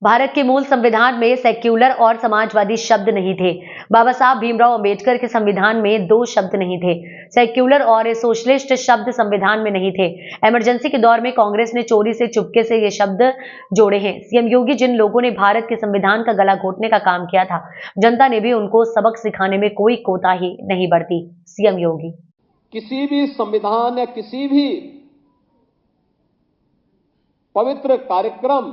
भारत के मूल संविधान में सेक्युलर और समाजवादी शब्द नहीं थे। बाबा साहब भीमराव अंबेडकर के संविधान में दो शब्द नहीं थे। सेक्युलर और सोशलिस्ट शब्द संविधान में नहीं थे। इमरजेंसी के दौर में कांग्रेस ने चोरी से चुपके से ये शब्द जोड़े हैं। सीएम योगी जिन लोगों ने भारत के संविधान का गला घोटने का काम किया था, जनता ने भी उनको सबक सिखाने में कोई कोताही नहीं बरती। सीएम योगी किसी भी संविधान या किसी भी पवित्र कार्यक्रम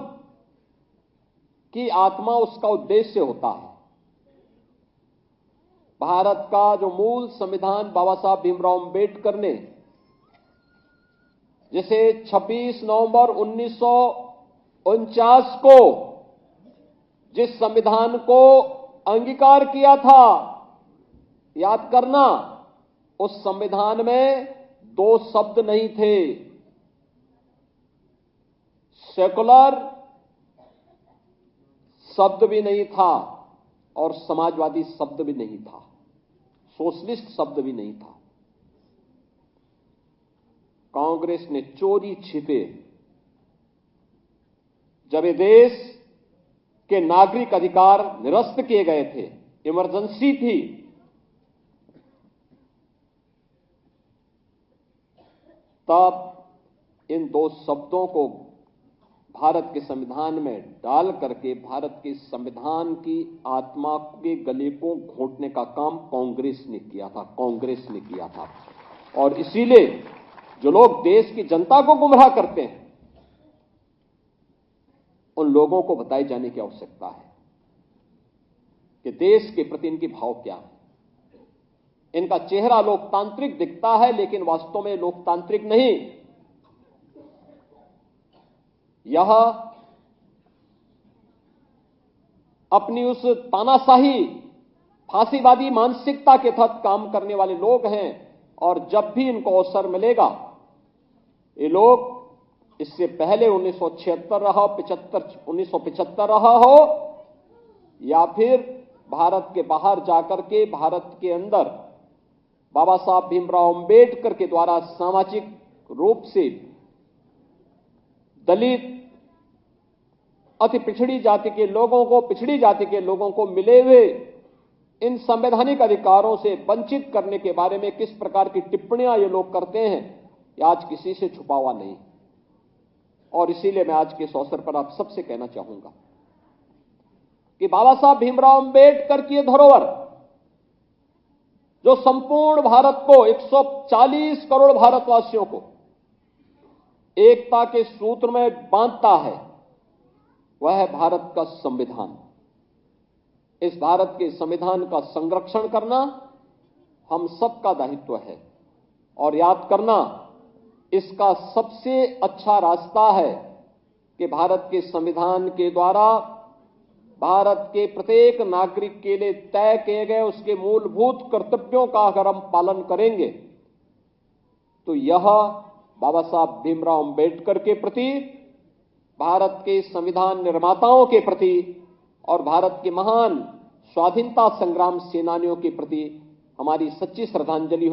की आत्मा उसका उद्देश्य होता है। भारत का जो मूल संविधान बाबा साहब भीमराव अंबेडकर ने जिसे 26 नवंबर 1949 को जिस संविधान को अंगीकार किया था, याद करना, उस संविधान में दो शब्द नहीं थे। सेकुलर शब्द भी नहीं था और समाजवादी शब्द भी नहीं था, सोशलिस्ट शब्द भी नहीं था। कांग्रेस ने चोरी छिपे जब ये देश के नागरिक अधिकार निरस्त किए गए थे, इमरजेंसी थी, तब इन दो शब्दों को भारत के संविधान में डाल करके भारत के संविधान की आत्मा के गले को घोंटने का काम कांग्रेस ने किया था। और इसीलिए जो लोग देश की जनता को गुमराह करते हैं, उन लोगों को बताए जाने की आवश्यकता है कि देश के प्रति इनकी भाव क्या है। इनका चेहरा लोकतांत्रिक दिखता है, लेकिन वास्तव में लोकतांत्रिक नहीं। यह अपनी उस तानाशाही फांसीवादी मानसिकता के तहत काम करने वाले लोग हैं, और जब भी इनको अवसर मिलेगा, ये लोग इससे पहले 1976 रहा, 1975 रहा हो, या फिर भारत के बाहर जाकर के भारत के अंदर बाबा साहब भीमराव अंबेडकर के द्वारा सामाजिक रूप से दलित, अति पिछड़ी जाति के लोगों को मिले हुए इन संवैधानिक अधिकारों से वंचित करने के बारे में किस प्रकार की टिप्पणियां ये लोग करते हैं, ये आज किसी से छुपा हुआ नहीं। और इसीलिए मैं आज के इस अवसर पर आप सबसे कहना चाहूंगा कि बाबा साहब भीमराव अंबेडकर की धरोहर जो संपूर्ण भारत को, 140 करोड़ भारतवासियों को एकता के सूत्र में बांधता है, वह है भारत का संविधान। इस भारत के संविधान का संरक्षण करना हम सबका दायित्व है, और याद करना, इसका सबसे अच्छा रास्ता है कि भारत के संविधान के द्वारा भारत के प्रत्येक नागरिक के लिए तय किए गए उसके मूलभूत कर्तव्यों का अगर हम पालन करेंगे, तो यह बाबा साहब भीमराव अंबेडकर के प्रति, भारत के संविधान निर्माताओं के प्रति और भारत के महान स्वाधीनता संग्राम सेनानियों के प्रति हमारी सच्ची श्रद्धांजलि हो।